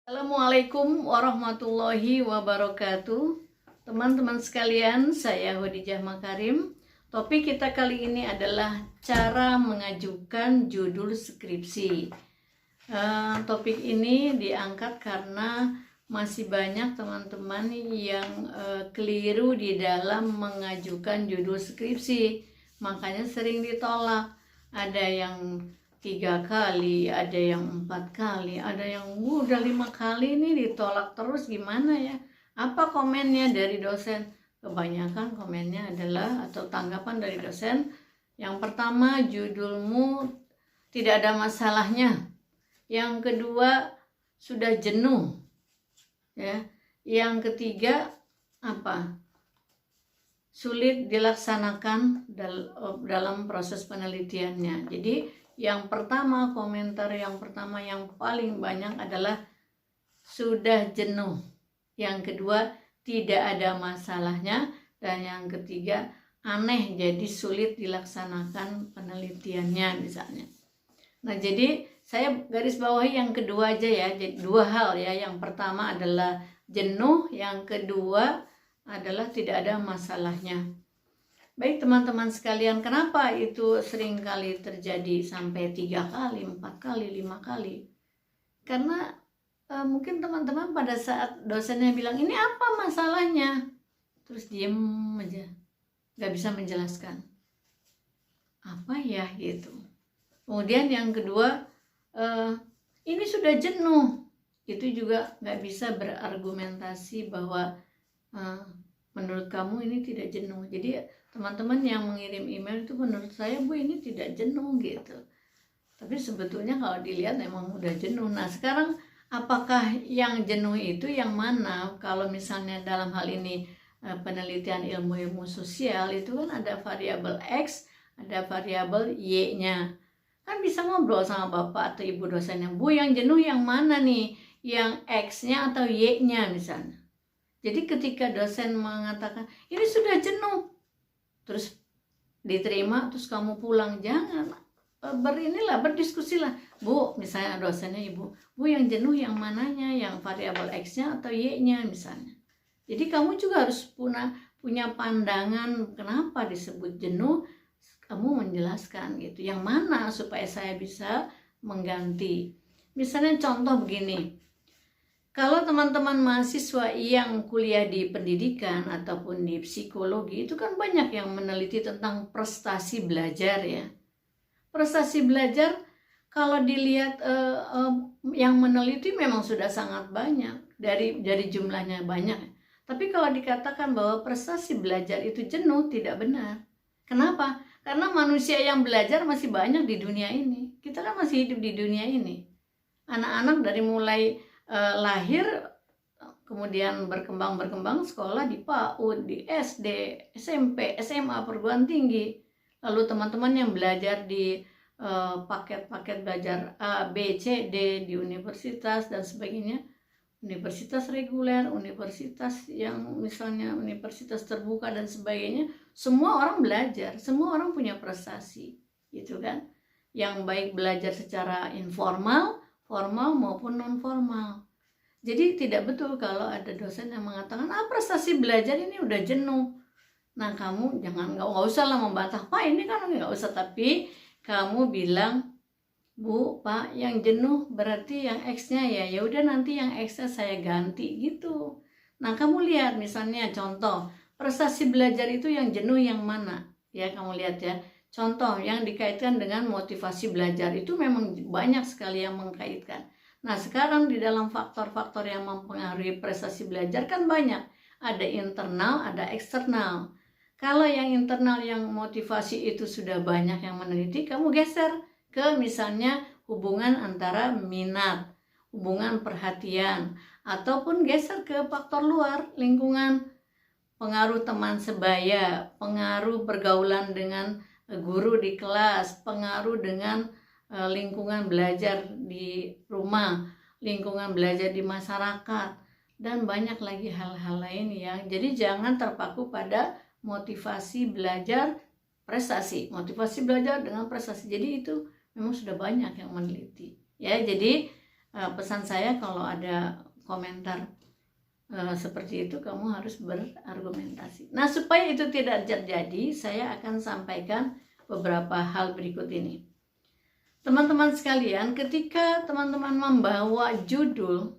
Assalamualaikum warahmatullahi wabarakatuh. Teman-teman sekalian, saya Khadijah Makarim. Topik kita kali ini adalah cara mengajukan judul skripsi. Topik ini diangkat karena masih banyak teman-teman yang keliru di dalam mengajukan judul skripsi. Makanya sering ditolak. Ada yang 3 kali, ada yang 4 kali, ada yang udah 5 kali ini ditolak terus. Gimana ya? Apa komennya dari dosen? Kebanyakan komennya adalah atau tanggapan dari dosen, yang pertama, judulmu tidak ada masalahnya. Yang kedua, sudah jenuh. Ya. Yang ketiga, apa? Sulit dilaksanakan dalam proses penelitiannya. Jadi yang pertama, komentar yang pertama yang paling banyak adalah sudah jenuh. Yang kedua, tidak ada masalahnya. Dan yang ketiga, aneh, jadi sulit dilaksanakan penelitiannya misalnya. Nah, jadi saya garis bawahi yang kedua aja ya. Jadi dua hal ya. Yang pertama adalah jenuh, yang kedua adalah tidak ada masalahnya. Baik teman-teman sekalian, kenapa itu sering kali terjadi sampai 3 kali, 4 kali, 5 kali? Karena mungkin teman-teman pada saat dosennya bilang, ini apa masalahnya? Terus diem aja, gak bisa menjelaskan. Apa ya gitu. Kemudian yang kedua, ini sudah jenuh. Itu juga gak bisa berargumentasi bahwa menurut kamu ini tidak jenuh. Jadi teman-teman yang mengirim email itu menurut saya, Bu, ini tidak jenuh gitu. Tapi sebetulnya kalau dilihat emang udah jenuh. Nah sekarang apakah yang jenuh itu yang mana? Kalau misalnya dalam hal ini penelitian ilmu sosial itu kan ada variabel X, ada variabel Y-nya. Kan bisa ngobrol sama bapak atau ibu dosennya, Bu, yang jenuh yang mana nih? Yang X-nya atau Y-nya misalnya. Jadi ketika dosen mengatakan, ini sudah jenuh, terus diterima, terus kamu pulang, jangan. Berdiskusilah. Bu, misalnya dosennya ibu, Bu, yang jenuh yang mananya? Yang variabel X-nya atau Y-nya misalnya. Jadi kamu juga harus punya pandangan kenapa disebut jenuh, kamu menjelaskan gitu. Yang mana supaya saya bisa mengganti. Misalnya contoh begini. Kalau teman-teman mahasiswa yang kuliah di pendidikan ataupun di psikologi, itu kan banyak yang meneliti tentang prestasi belajar ya. Prestasi belajar kalau dilihat yang meneliti memang sudah sangat banyak, dari jumlahnya banyak. Tapi kalau dikatakan bahwa prestasi belajar itu jenuh, tidak benar. Kenapa? Karena manusia yang belajar masih banyak di dunia ini. Kita kan masih hidup di dunia ini. Anak-anak dari mulai lahir, kemudian berkembang sekolah di PAUD, di SD, SMP, SMA, perguruan tinggi. Lalu teman-teman yang belajar di paket-paket belajar A, B, C, D di universitas dan sebagainya, universitas reguler, universitas yang misalnya universitas terbuka dan sebagainya, semua orang belajar, semua orang punya prestasi, gitu kan? Yang baik belajar secara informal, formal maupun non formal. Jadi tidak betul kalau ada dosen yang mengatakan, prestasi belajar ini udah jenuh. Nah kamu jangan, nggak usah lah membantah, Pak ini kan nggak usah, tapi kamu bilang, Bu, Pak, yang jenuh berarti yang X-nya ya udah nanti yang X-nya saya ganti gitu. Nah kamu lihat misalnya contoh prestasi belajar itu yang jenuh yang mana ya, kamu lihat ya. Contoh yang dikaitkan dengan motivasi belajar itu memang banyak sekali yang mengkaitkan. Nah sekarang di dalam faktor-faktor yang mempengaruhi prestasi belajar kan banyak. Ada internal, ada eksternal. Kalau yang internal yang motivasi itu sudah banyak yang meneliti, kamu geser ke misalnya hubungan antara minat, hubungan perhatian, ataupun geser ke faktor luar, lingkungan, pengaruh teman sebaya, pengaruh pergaulan dengan guru di kelas, pengaruh dengan lingkungan belajar di rumah, lingkungan belajar di masyarakat, dan banyak lagi hal-hal lain yang jadi jangan terpaku pada motivasi belajar prestasi, motivasi belajar dengan prestasi. Jadi itu memang sudah banyak yang meneliti ya. Jadi pesan saya kalau ada komentar seperti itu, kamu harus berargumentasi. Nah, supaya itu tidak terjadi, saya akan sampaikan beberapa hal berikut ini. Teman-teman sekalian, ketika teman-teman membawa judul,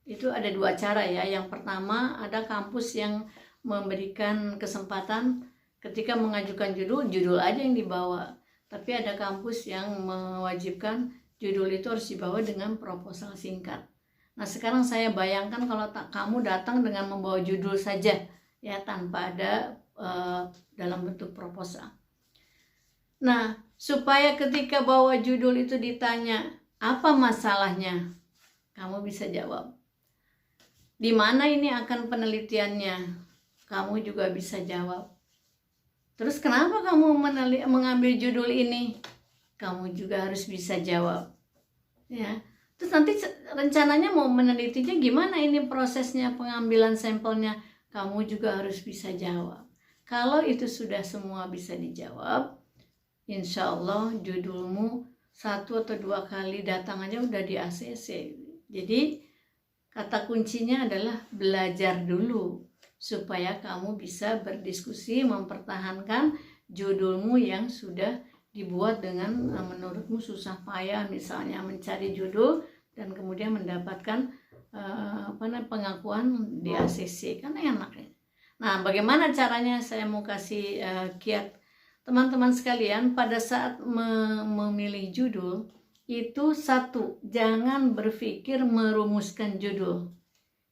itu ada dua cara ya. Yang pertama, ada kampus yang memberikan kesempatan ketika mengajukan judul aja yang dibawa. Tapi ada kampus yang mewajibkan judul itu harus dibawa dengan proposal singkat. Nah, sekarang saya bayangkan kalau kamu datang dengan membawa judul saja ya, tanpa ada dalam bentuk proposal. Nah, supaya ketika bawa judul itu ditanya apa masalahnya, kamu bisa jawab. Di mana ini akan penelitiannya, kamu juga bisa jawab. Terus kenapa kamu mengambil judul ini, kamu juga harus bisa jawab ya. Terus nanti rencananya mau menelitinya gimana, ini prosesnya pengambilan sampelnya, kamu juga harus bisa jawab. Kalau itu sudah semua bisa dijawab, insya Allah judulmu 1 atau 2 kali datang aja udah di ACC. Jadi kata kuncinya adalah belajar dulu supaya kamu bisa berdiskusi, mempertahankan judulmu yang sudah dibuat dengan menurutmu susah payah, misalnya mencari judul dan kemudian mendapatkan pengakuan di ACC, kan enak ya. Nah, bagaimana caranya? Saya mau kasih kiat teman-teman sekalian. Pada saat memilih judul itu, satu, jangan berpikir merumuskan judul.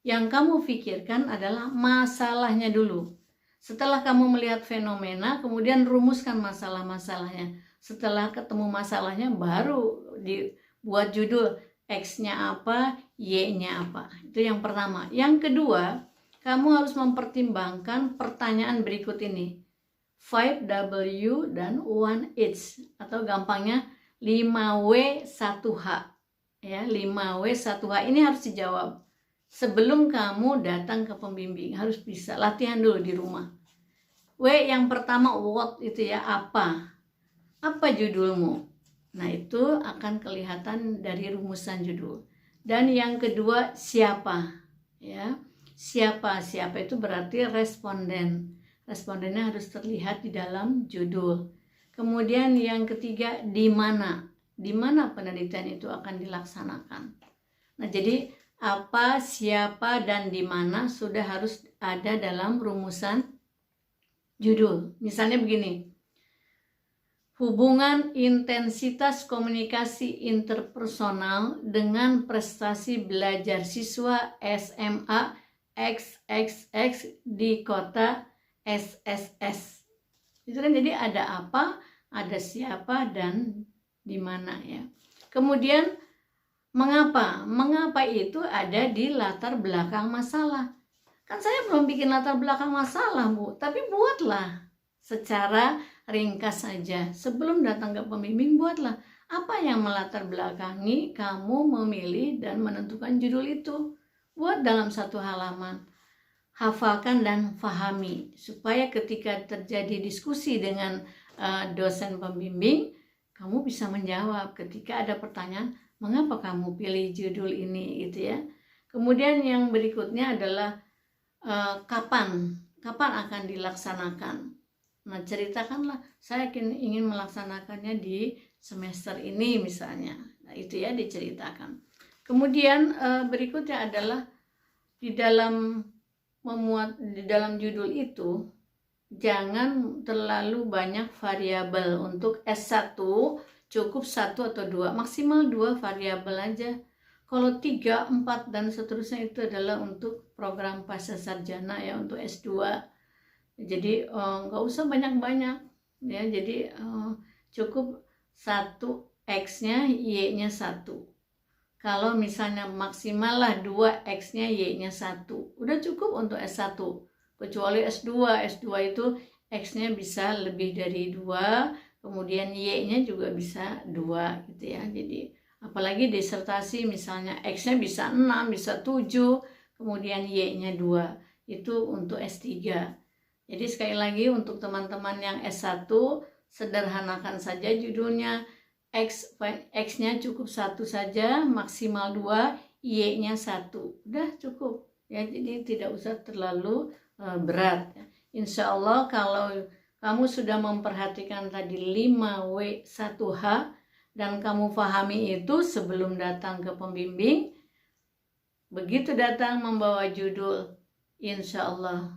Yang kamu pikirkan adalah masalahnya dulu. Setelah kamu melihat fenomena, kemudian rumuskan masalah-masalahnya. Setelah ketemu masalahnya, baru dibuat judul, X-nya apa, Y-nya apa. Itu yang pertama. Yang kedua, kamu harus mempertimbangkan pertanyaan berikut ini. 5W dan 1H, atau gampangnya 5W 1H. Ya, 5W 1H ini harus dijawab. Sebelum kamu datang ke pembimbing, harus bisa latihan dulu di rumah. W yang pertama, what, itu ya, apa. Apa judulmu? Nah, itu akan kelihatan dari rumusan judul. Dan yang kedua, siapa? Ya, siapa itu berarti responden. Respondennya harus terlihat di dalam judul. Kemudian yang ketiga, di mana? Di mana penelitian itu akan dilaksanakan? Nah, jadi apa, siapa, dan di mana sudah harus ada dalam rumusan judul. Misalnya begini. Hubungan intensitas komunikasi interpersonal dengan prestasi belajar siswa SMA XXX di kota SSS. Itu kan, jadi ada apa, ada siapa, dan di mana ya. Kemudian mengapa? Mengapa itu ada di latar belakang masalah. Kan saya belum bikin latar belakang masalah, Bu, tapi buatlah secara ringkas saja. Sebelum datang ke pembimbing, buatlah apa yang melatar belakangi kamu memilih dan menentukan judul itu. Buat dalam 1 halaman. Hafalkan dan fahami, supaya ketika terjadi diskusi dengan dosen pembimbing, kamu bisa menjawab ketika ada pertanyaan, mengapa kamu pilih judul ini, gitu ya. Kemudian yang berikutnya adalah kapan akan dilaksanakan. Nah, ceritakanlah, saya ingin melaksanakannya di semester ini misalnya. Nah, itu ya, diceritakan. Kemudian berikutnya adalah di dalam judul itu jangan terlalu banyak variabel. Untuk S1 cukup 1 atau 2, maksimal 2 variabel aja. Kalau 3, 4 dan seterusnya itu adalah untuk program pascasarjana ya, untuk S2. Jadi nggak usah banyak-banyak ya. Jadi cukup 1 X-nya, Y-nya 1. Kalau misalnya maksimal lah 2 X-nya, Y-nya 1. Udah cukup untuk S1. Kecuali S2 itu X-nya bisa lebih dari 2, kemudian Y-nya juga bisa 2 gitu ya. Jadi apalagi disertasi misalnya X-nya bisa 6, bisa 7, kemudian Y-nya 2. Itu untuk S3. Jadi sekali lagi, untuk teman-teman yang S1, sederhanakan saja judulnya. X-nya cukup 1 saja, maksimal 2, Y-nya 1. Udah cukup ya, jadi tidak usah terlalu berat. Insya Allah kalau kamu sudah memperhatikan tadi 5W1H dan kamu pahami itu sebelum datang ke pembimbing, begitu datang membawa judul, insya Allah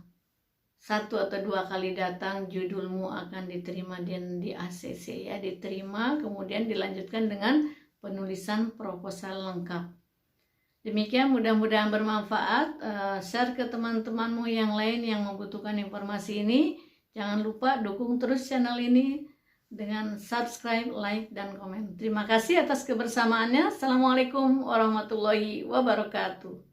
1 atau 2 kali datang judulmu akan diterima di ACC ya, diterima, kemudian dilanjutkan dengan penulisan proposal lengkap. Demikian, mudah-mudahan bermanfaat. Share ke teman-temanmu yang lain yang membutuhkan informasi ini. Jangan lupa dukung terus channel ini dengan subscribe, like, dan komen. Terima kasih atas kebersamaannya. Assalamualaikum warahmatullahi wabarakatuh.